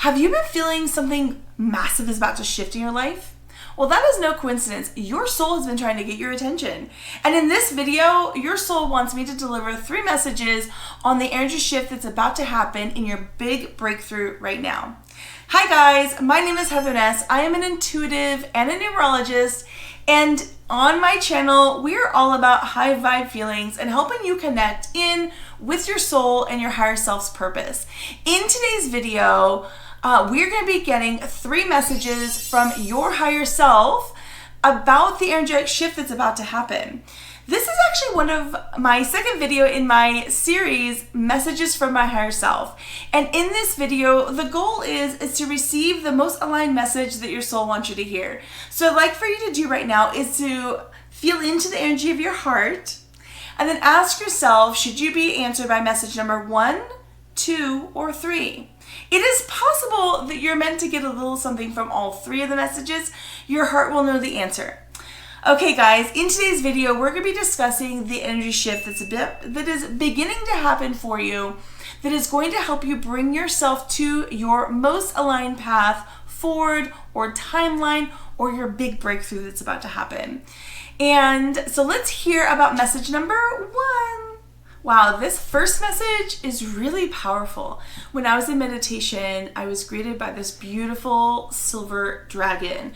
Have you been feeling something massive is about to shift in your life? Well, that is no coincidence. Your soul has been trying to get your attention. And in this video, your soul wants me to deliver 3 messages on the energy shift that's about to happen in your big breakthrough right now. Hi guys, my name is Ness. I am an intuitive and a numerologist, and on my channel, we are all about high vibe feelings and helping you connect in with your soul and your higher self's purpose. In today's video, we're going to be getting 3 messages from your higher self about the energetic shift that's about to happen. This is actually one of my second video in my series, Messages from My Higher Self. And in this video, the goal is to receive the most aligned message that your soul wants you to hear. So I'd like for you to do right now is to feel into the energy of your heart and then ask yourself, should you be answered by message number 1, 2, or 3? It is possible that you're meant to get a little something from all 3 of the messages. Your heart will know the answer. Okay guys, in today's video, we're going to be discussing the energy shift that is beginning to happen for you, that is going to help you bring yourself to your most aligned path forward or timeline or your big breakthrough that's about to happen. And so let's hear about message number 1. Wow, this first message is really powerful. When I was in meditation, I was greeted by this beautiful silver dragon.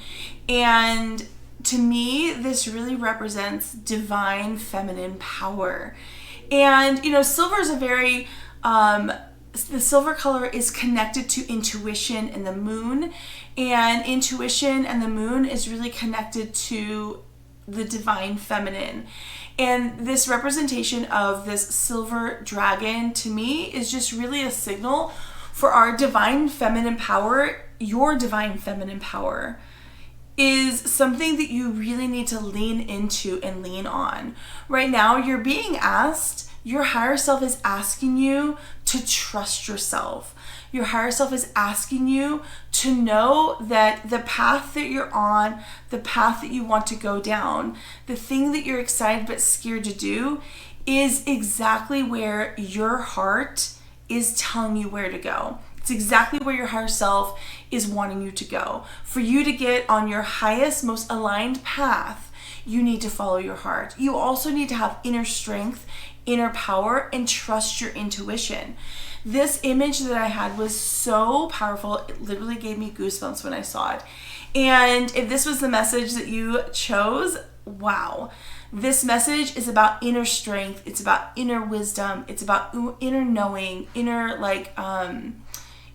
And to me, this really represents divine feminine power. And, you know, silver is a very, the silver color is connected to intuition and the moon. And intuition and the moon is really connected to the divine feminine. And this representation of this silver dragon, to me, is just really a signal for our divine feminine power. Your divine feminine power is something that you really need to lean into and lean on. Right now, you're being asked, your higher self is asking you to trust yourself. Your higher self is asking you to know that the path that you're on, the path that you want to go down, the thing that you're excited but scared to do is exactly where your heart is telling you where to go. It's exactly where your higher self is wanting you to go. For you to get on your highest, most aligned path, you need to follow your heart. You also need to have inner strength, inner power, and trust your intuition. This image that I had was so powerful. It literally gave me goosebumps when I saw it. And if this was the message that you chose, wow. This message is about inner strength. It's about inner wisdom. It's about inner knowing, inner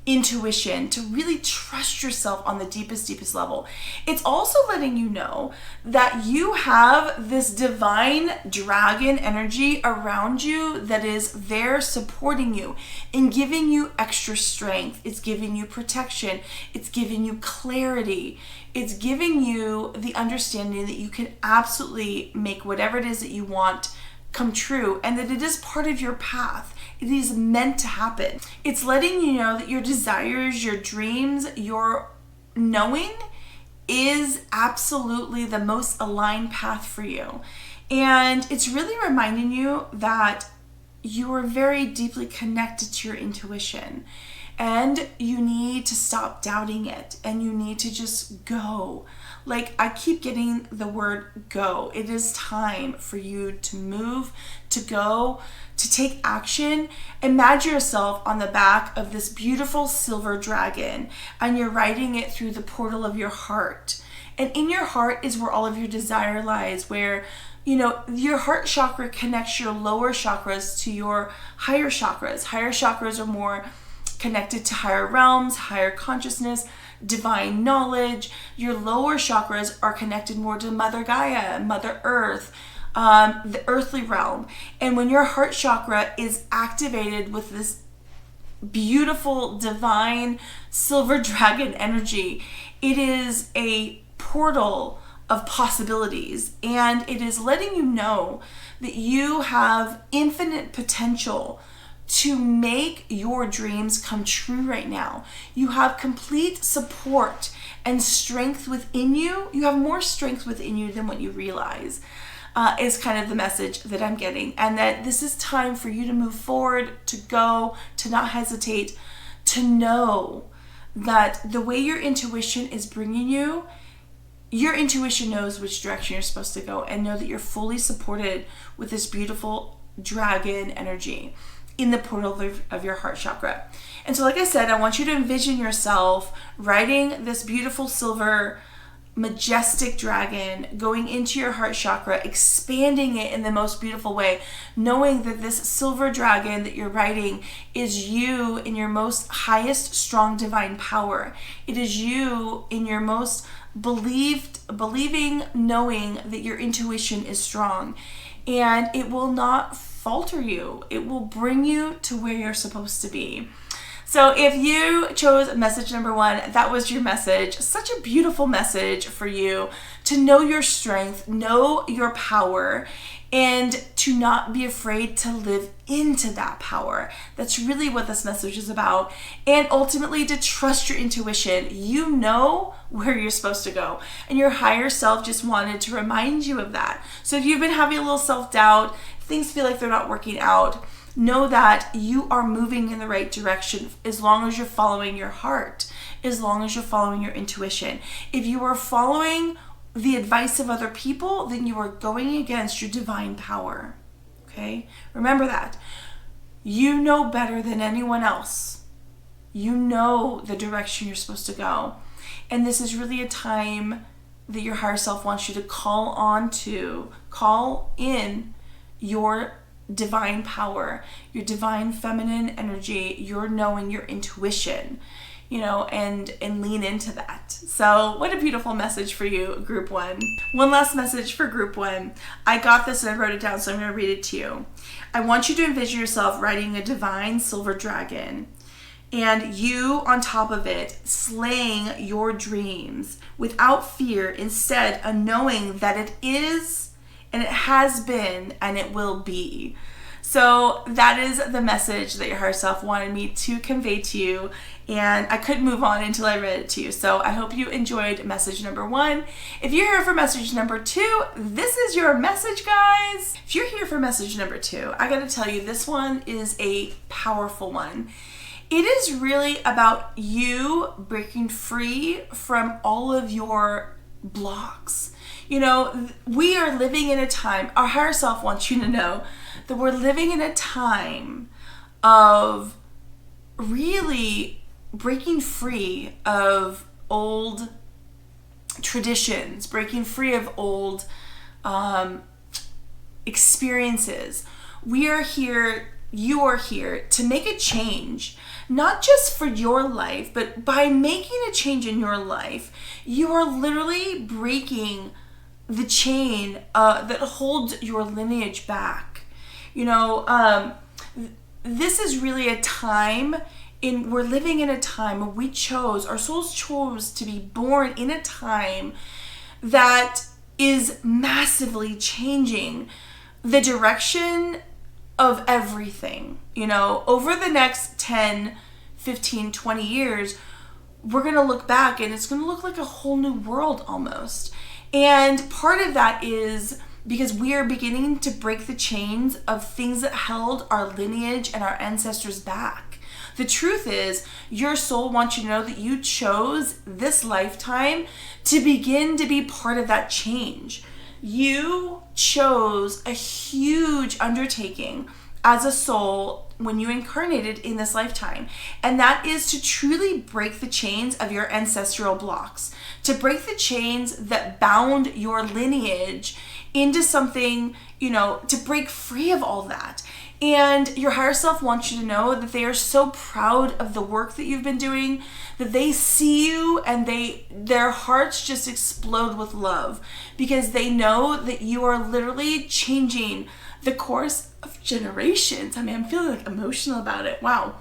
intuition, to really trust yourself on the deepest level. It's also letting you know that you have this divine dragon energy around you that is there supporting you and giving you extra strength. It's giving you protection. It's giving you clarity. It's giving you the understanding that you can absolutely make whatever it is that you want come true, and that it is part of your path. It is meant to happen. It's letting you know that your desires, your dreams, your knowing is absolutely the most aligned path for you. And it's really reminding you that you are very deeply connected to your intuition, and you need to stop doubting it, and you need to just go. Like, I keep getting the word go. It is time for you to move, to go, to take action. Imagine yourself on the back of this beautiful silver dragon, and you're riding it through the portal of your heart. And in your heart is where all of your desire lies, where, you know, your heart chakra connects your lower chakras to your higher chakras. Higher chakras are more connected to higher realms, higher consciousness, divine knowledge. Your lower chakras are connected more to Mother Gaia, Mother Earth, the earthly realm. And when your heart chakra is activated with this beautiful divine silver dragon energy, it is a portal of possibilities, and it is letting you know that you have infinite potential to make your dreams come true right now. You have complete support and strength within you. You have more strength within you than what you realize, is kind of the message that I'm getting. And that this is time for you to move forward, to go, to not hesitate, to know that the way your intuition is bringing you, your intuition knows which direction you're supposed to go, and know that you're fully supported with this beautiful dragon energy in the portal of your heart chakra. And so like I said, I want you to envision yourself riding this beautiful silver majestic dragon going into your heart chakra, expanding it in the most beautiful way, knowing that this silver dragon that you're riding is you in your most highest strong divine power. It is you in your most believing, knowing that your intuition is strong, and it will not falter you. It will bring you to where you're supposed to be. So if you chose message number 1, that was your message. Such a beautiful message for you to know your strength, know your power, and to not be afraid to live into that power. That's really what this message is about. And ultimately to trust your intuition. You know where you're supposed to go. And your higher self just wanted to remind you of that. So if you've been having a little self-doubt, things feel like they're not working out, know that you are moving in the right direction as long as you're following your heart, as long as you're following your intuition. If you are following the advice of other people, then you are going against your divine power. Okay? Remember that. You know better than anyone else. You know the direction you're supposed to go. And this is really a time that your higher self wants you to call in your divine power, your divine feminine energy, your knowing, your intuition, and lean into that. So what a beautiful message for you, group 1. One last message for group 1. I got this and I wrote it down, so I'm going to read it to you. I want you to envision yourself riding a divine silver dragon, and you on top of it, slaying your dreams without fear, instead a knowing that it is, and it has been, and it will be. So that is the message that your higher self wanted me to convey to you, and I couldn't move on until I read it to you. So I hope you enjoyed message number 1. If you're here for message number 2, this is your message, guys. If you're here for message number 2, I gotta tell you, this one is a powerful one. It is really about you breaking free from all of your blocks. We are living in a time, our higher self wants you to know that we're living in a time of really breaking free of old traditions, breaking free of old experiences. We are here, you are here to make a change, not just for your life, but by making a change in your life, you are literally breaking the chain that holds your lineage back. This is really a time we're living in a time where our souls chose to be born in a time that is massively changing the direction of everything. Over the next 10, 15, 20 years, we're going to look back and it's going to look like a whole new world almost. And part of that is because we are beginning to break the chains of things that held our lineage and our ancestors back. The truth is, your soul wants you to know that you chose this lifetime to begin to be part of that change. You chose a huge undertaking as a soul when you incarnated in this lifetime. And that is to truly break the chains of your ancestral blocks, to break the chains that bound your lineage into something, to break free of all that. And your higher self wants you to know that they are so proud of the work that you've been doing, that they see you and their hearts just explode with love, because they know that you are literally changing the course of generations. I'm feeling like emotional about it. Wow.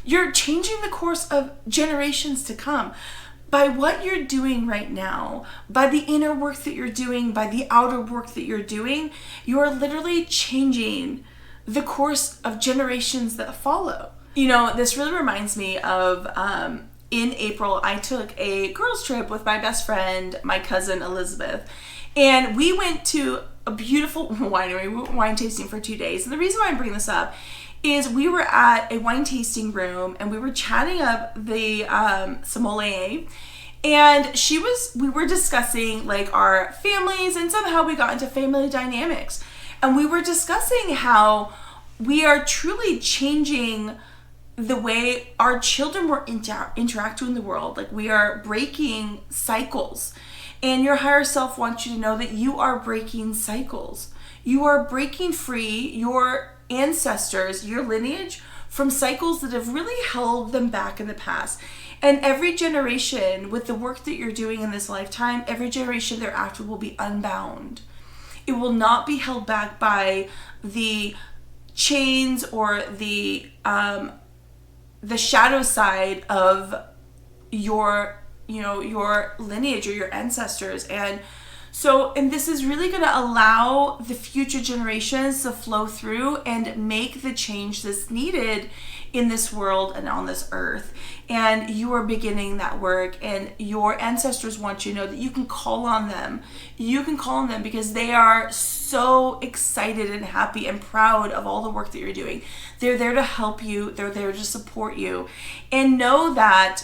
You're changing the course of generations to come. By what you're doing right now, by the inner work that you're doing, by the outer work that you're doing, you are literally changing the course of generations that follow. This really reminds me of in April, I took a girls trip with my best friend, my cousin Elizabeth, and we went to a beautiful winery. We went wine tasting for 2 days. And the reason why I bring this up is we were at a wine tasting room and we were chatting up the sommelier, and we were discussing like our families, and somehow we got into family dynamics, and we were discussing how we are truly changing the way our children will interact in the world. Like, we are breaking cycles, and your higher self wants you to know that you are breaking cycles. You are breaking free your ancestors, your lineage, from cycles that have really held them back in the past. And every generation, with the work that you're doing in this lifetime, every generation thereafter will be unbound. It will not be held back by the chains or the shadow side of your lineage or your ancestors. And this is really going to allow the future generations to flow through and make the change that's needed in this world and on this earth. And you are beginning that work, and your ancestors want you to know that you can call on them. You can call on them because they are so excited and happy and proud of all the work that you're doing. They're there to help you. They're there to support you. And know that,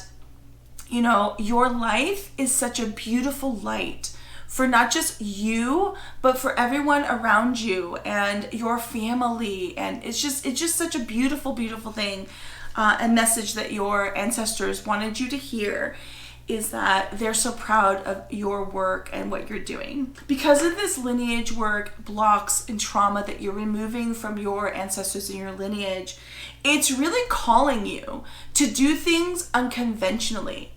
your life is such a beautiful light for not just you, but for everyone around you and your family. And it's just such a beautiful, beautiful thing. A message that your ancestors wanted you to hear is that they're so proud of your work and what you're doing. Because of this lineage work, blocks, and trauma that you're removing from your ancestors and your lineage, it's really calling you to do things unconventionally.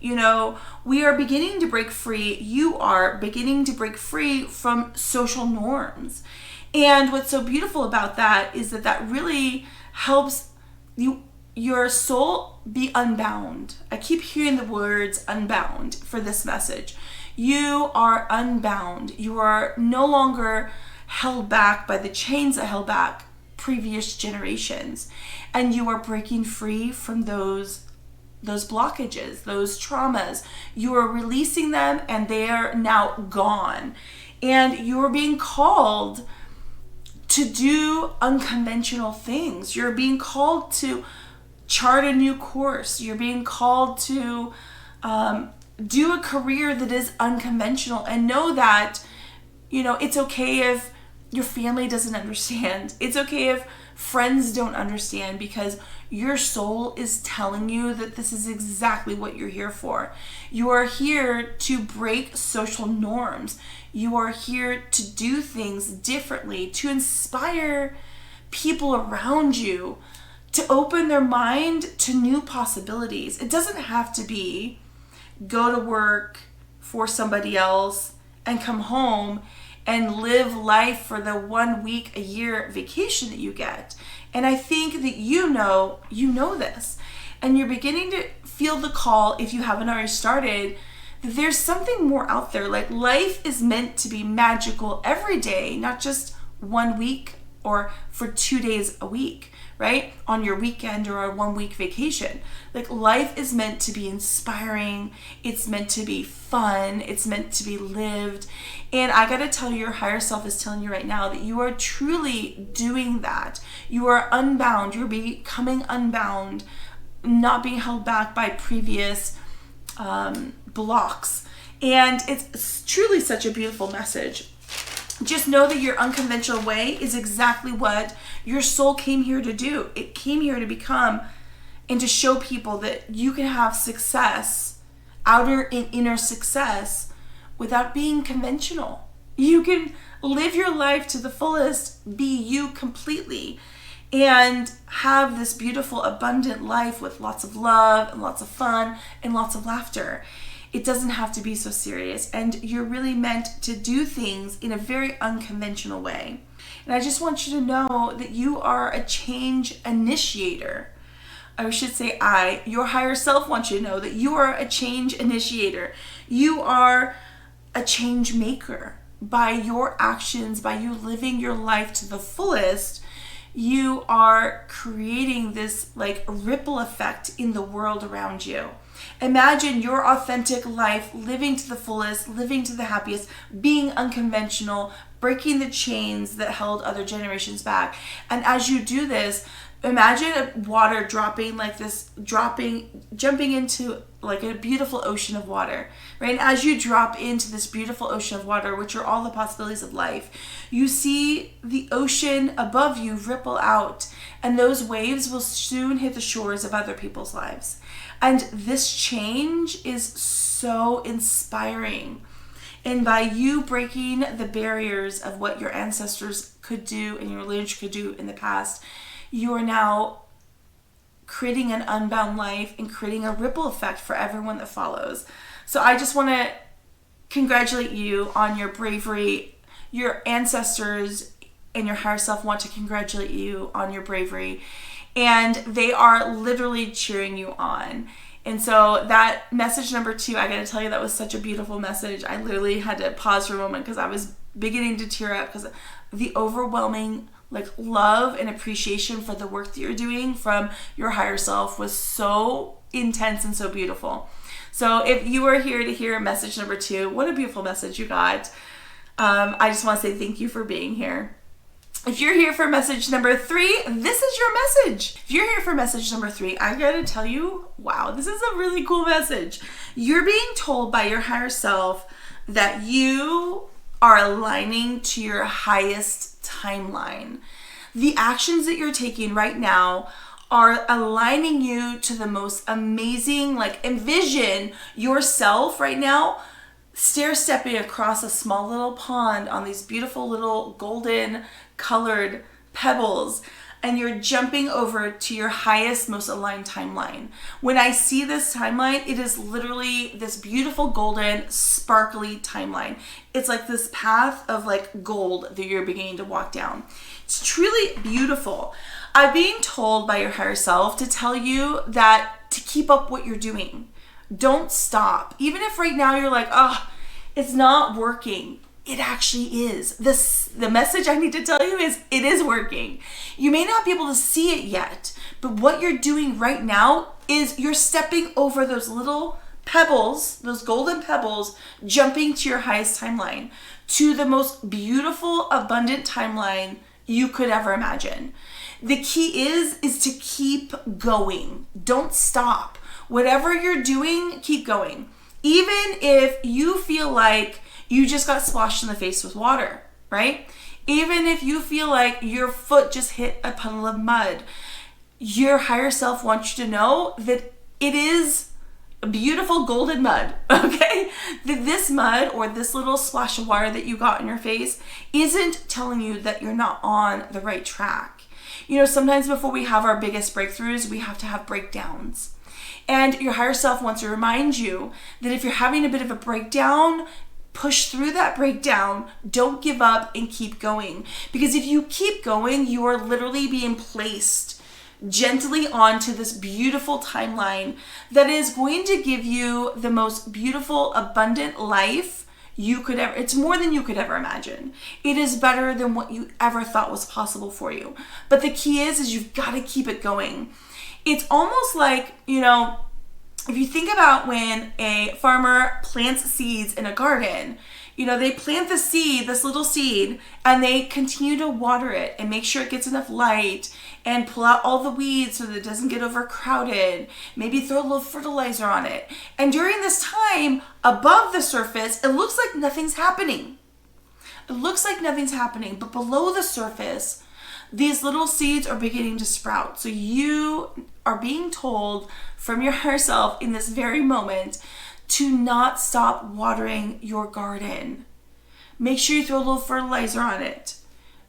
We are beginning to break free. You are beginning to break free from social norms. And what's so beautiful about that is that really helps your soul be unbound. I keep hearing the words unbound for this message. You are unbound. You are no longer held back by the chains that held back previous generations. And you are breaking free from those blockages, those traumas. You are releasing them, and they are now gone. And you are being called to do unconventional things. You're being called to chart a new course. You're being called to do a career that is unconventional, and know that, it's okay if your family doesn't understand. It's okay if friends don't understand, because your soul is telling you that this is exactly what you're here for. You are here to break social norms. You are here to do things differently, to inspire people around you to open their mind to new possibilities. It doesn't have to be go to work for somebody else and come home and live life for the 1 week a year vacation that you get. And I think that you know this, and you're beginning to feel the call, if you haven't already started, that there's something more out there. Like, life is meant to be magical every day, not just 1 week or for 2 days a week, right? On your weekend or a 1 week vacation. Like, life is meant to be inspiring. It's meant to be fun. It's meant to be lived. And I gotta tell you, your higher self is telling you right now that you are truly doing that. You are unbound. You're becoming unbound, not being held back by previous blocks. And it's truly such a beautiful message. Just know that your unconventional way is exactly what your soul came here to do. It came here to become and to show people that you can have success, outer and inner success, without being conventional. You can live your life to the fullest, be you completely, and have this beautiful, abundant life with lots of love and lots of fun and lots of laughter. It doesn't have to be so serious, and you're really meant to do things in a very unconventional way. And I just want you to know that you are a change initiator. I should say your higher self wants you to know that you are a change initiator. You are a change maker. By your actions, by you living your life to the fullest, you are creating this like ripple effect in the world around you. Imagine your authentic life, living to the fullest, living to the happiest, being unconventional, breaking the chains that held other generations back. And as you do this, Imagine water dropping like this, jumping into like a beautiful ocean of water, right? And as you drop into this beautiful ocean of water, which are all the possibilities of life, you see the ocean above you ripple out, and those waves will soon hit the shores of other people's lives. And this change is so inspiring. And by you breaking the barriers of what your ancestors could do and your lineage could do in the past, you are now creating an unbound life and creating a ripple effect for everyone that follows. So I just want to congratulate you on your bravery. Your ancestors and your higher self want to congratulate you on your bravery, and they are literally cheering you on. And so that message number 2, I got to tell you, that was such a beautiful message. I literally had to pause for a moment because I was beginning to tear up because the overwhelming love and appreciation for the work that you're doing from your higher self was so intense and so beautiful. So if you are here to hear message number 2, what a beautiful message you got. I just want to say thank you for being here. If you're here for message number 3, this is your message. If you're here for message number 3, I gotta tell you, wow, this is a really cool message. You're being told by your higher self that you are aligning to your highest timeline. The actions that you're taking right now are aligning you to the most amazing, envision yourself right now stair-stepping across a small little pond on these beautiful little golden colored pebbles, and you're jumping over to your highest, most aligned timeline. When I see this timeline, it is literally this beautiful golden sparkly timeline. It's like this path of gold that you're beginning to walk down. It's truly beautiful. I'm being told by your higher self to tell you that to keep up what you're doing. Don't stop. Even if right now you're like, oh, it's not working. It actually is. The message I need to tell you is it is working. You may not be able to see it yet, but what you're doing right now is you're stepping over those little pebbles, those golden pebbles, jumping to your highest timeline, to the most beautiful, abundant timeline you could ever imagine. The key is to keep going. Don't stop. Whatever you're doing, keep going. Even if you feel like you just got splashed in the face with water, right? Even if you feel like your foot just hit a puddle of mud, your higher self wants you to know that it is beautiful golden mud, okay? That this mud or this little splash of water that you got in your face isn't telling you that you're not on the right track. You know, sometimes before we have our biggest breakthroughs, we have to have breakdowns. And your higher self wants to remind you that if you're having a bit of a breakdown, push through that breakdown. Don't give up and keep going. Because if you keep going, you are literally being placed gently onto this beautiful timeline that is going to give you the most beautiful, abundant life you could ever. It's more than you could ever imagine. It is better than what you ever thought was possible for you. But the key is you've got to keep it going. It's almost like, if you think about when a farmer plants seeds in a garden, they plant the seed, this little seed, and they continue to water it and make sure it gets enough light and pull out all the weeds so that it doesn't get overcrowded. Maybe throw a little fertilizer on it. And during this time, above the surface, it looks like nothing's happening. But below the surface, these little seeds are beginning to sprout. So you are being told from your higher self in this very moment to not stop watering your garden. Make sure you throw a little fertilizer on it.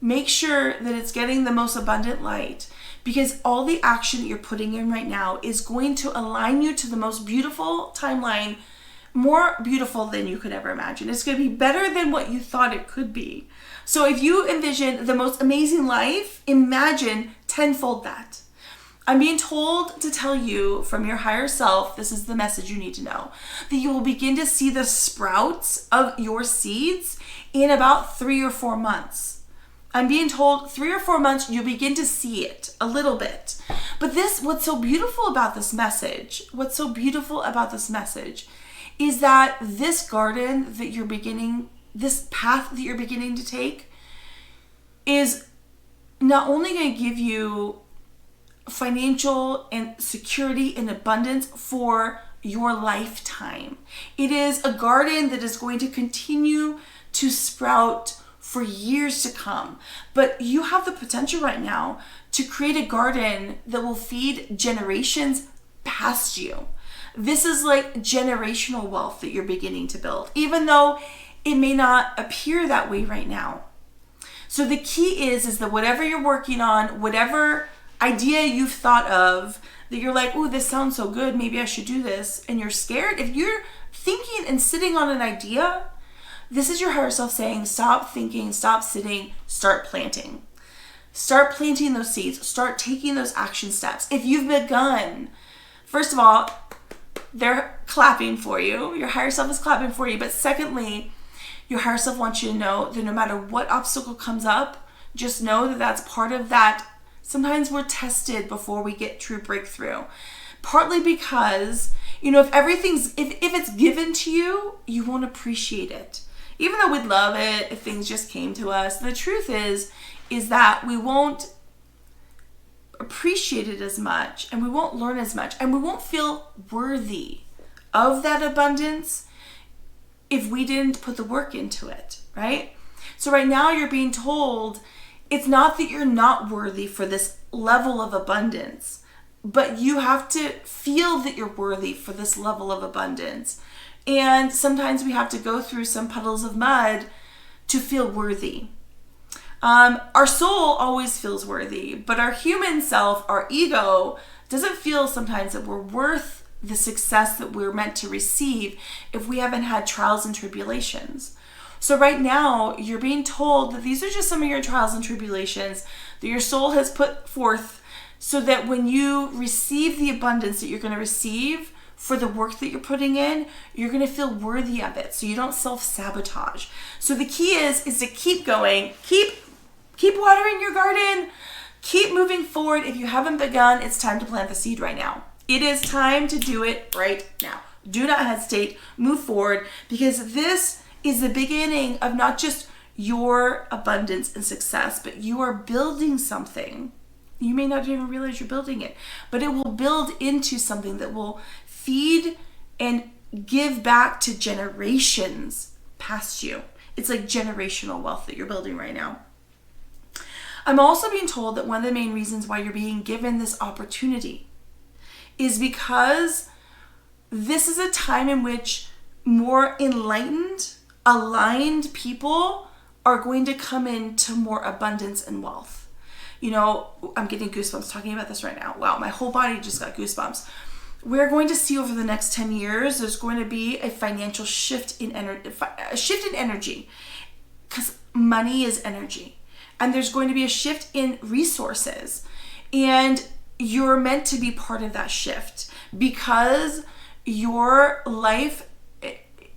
Make sure that it's getting the most abundant light, because all the action that you're putting in right now is going to align you to the most beautiful timeline, more beautiful than you could ever imagine. It's going to be better than what you thought it could be. So if you envision the most amazing life, imagine tenfold that. I'm being told to tell you from your higher self, this is the message you need to know, that you will begin to see the sprouts of your seeds in about 3 or 4 months. I'm being told 3 or 4 months, you'll begin to see it a little bit. But what's so beautiful about this message is that this garden that you're beginning, this path that you're beginning to take is not only going to give you financial and security and abundance for your lifetime. It is a garden that is going to continue to sprout for years to come. But you have the potential right now to create a garden that will feed generations past you. This is like generational wealth that you're beginning to build, even though it may not appear that way right now. So the key is that whatever you're working on, whatever idea you've thought of that you're like, oh, this sounds so good, maybe I should do this, and you're scared, if you're thinking and sitting on an idea, this is your higher self saying, stop thinking, stop sitting, start planting. Start planting those seeds. Start taking those action steps. If you've begun, first of all, they're clapping for you. Your higher self is clapping for you. But secondly, your higher self wants you to know that no matter what obstacle comes up, just know that that's part of that. Sometimes we're tested before we get true breakthrough. Partly because, if it's given to you, you won't appreciate it. Even though we'd love it if things just came to us, the truth is that we won't appreciate it as much, and we won't learn as much, and we won't feel worthy of that abundance if we didn't put the work into it, right? So right now you're being told it's not that you're not worthy for this level of abundance, but you have to feel that you're worthy for this level of abundance. And sometimes we have to go through some puddles of mud to feel worthy. Our soul always feels worthy, but our human self, our ego, doesn't feel sometimes that we're worth the success that we're meant to receive if we haven't had trials and tribulations. So right now, you're being told that these are just some of your trials and tribulations that your soul has put forth so that when you receive the abundance that you're going to receive for the work that you're putting in, you're going to feel worthy of it, so you don't self-sabotage. So the key is to keep going, keep watering your garden, keep moving forward. If you haven't begun, it's time to plant the seed right now. It is time to do it right now. Do not hesitate, move forward, because this is the beginning of not just your abundance and success, but you are building something. You may not even realize you're building it, but it will build into something that will feed and give back to generations past you. It's like generational wealth that you're building right now. I'm also being told that one of the main reasons why you're being given this opportunity is because this is a time in which more enlightened, aligned people are going to come into more abundance and wealth. I'm getting goosebumps talking about this right now. Wow, my whole body just got goosebumps. We're going to see over the next 10 years, there's going to be a financial shift in energy, because money is energy. And there's going to be a shift in resources. And you're meant to be part of that shift because your life,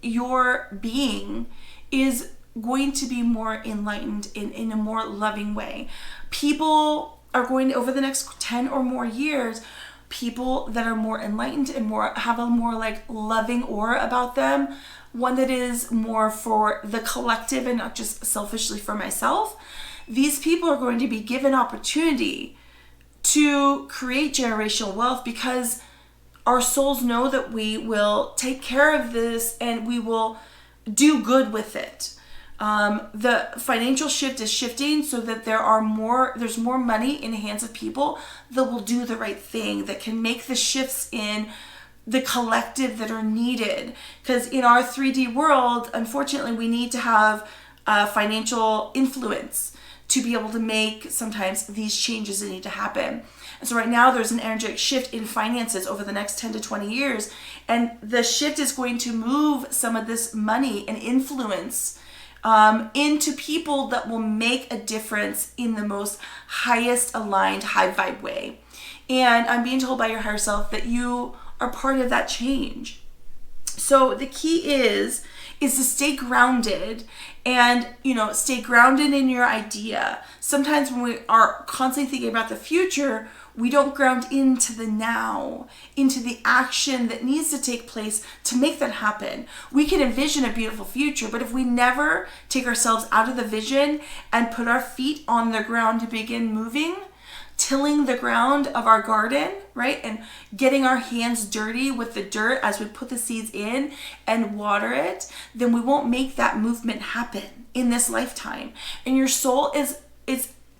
your being is going to be more enlightened in a more loving way. People are going to, over the next 10 or more years, people that are more enlightened and have a more like loving aura about them, one that is more for the collective and not just selfishly for myself. These people are going to be given opportunity to create generational wealth because our souls know that we will take care of this and we will do good with it. The financial shift is shifting so that there's more money in the hands of people that will do the right thing, that can make the shifts in the collective that are needed. Because in our 3D world, unfortunately, we need to have financial influence to be able to make sometimes these changes that need to happen. And so right now there's an energetic shift in finances over the next 10 to 20 years. And the shift is going to move some of this money and influence into people that will make a difference in the most highest aligned high vibe way. And I'm being told by your higher self that you are part of that change. So the key is to stay grounded and, stay grounded in your idea. Sometimes when we are constantly thinking about the future, we don't ground into the now, into the action that needs to take place to make that happen. We can envision a beautiful future, but if we never take ourselves out of the vision and put our feet on the ground to begin moving, tilling the ground of our garden, right? And getting our hands dirty with the dirt as we put the seeds in and water it, then we won't make that movement happen in this lifetime. And your soul is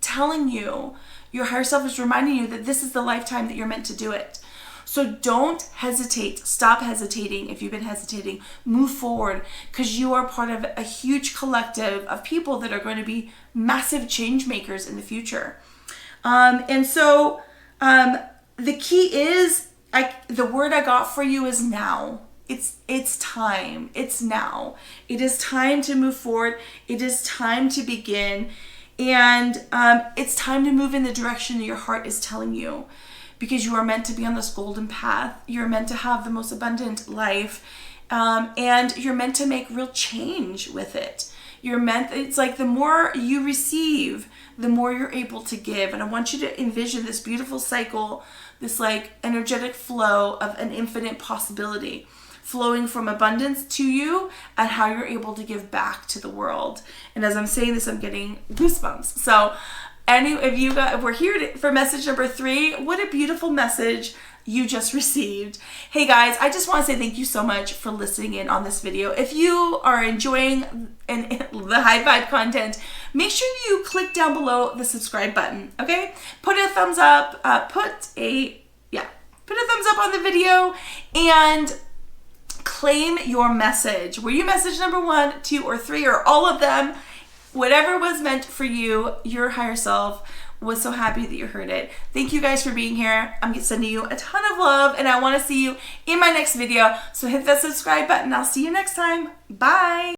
telling you, your higher self is reminding you that this is the lifetime that you're meant to do it. So don't hesitate. Stop hesitating. If you've been hesitating, move forward, because you are part of a huge collective of people that are going to be massive change makers in the future. And so the key is, the word I got for you is now. It's time. It's now. It is time to move forward. It is time to begin. And it's time to move in the direction that your heart is telling you, because you are meant to be on this golden path. You're meant to have the most abundant life, and you're meant to make real change with it. It's like the more you receive, the more you're able to give. And I want you to envision this beautiful cycle, this like energetic flow of an infinite possibility flowing from abundance to you, and how you're able to give back to the world. And as I'm saying this, I'm getting goosebumps. So if we're here for message number 3, what a beautiful message you just received. Hey guys, I just want to say thank you so much for listening in on this video. If you are enjoying the high vibe content, make sure you click down below the subscribe button, okay? Put a thumbs up, put a thumbs up on the video, and claim your message. Were you message number 1, 2, or 3, or all of them? Whatever was meant for you, your higher self was so happy that you heard it. Thank you guys for being here. I'm sending you a ton of love, and I want to see you in my next video. So hit that subscribe button. I'll see you next time. Bye.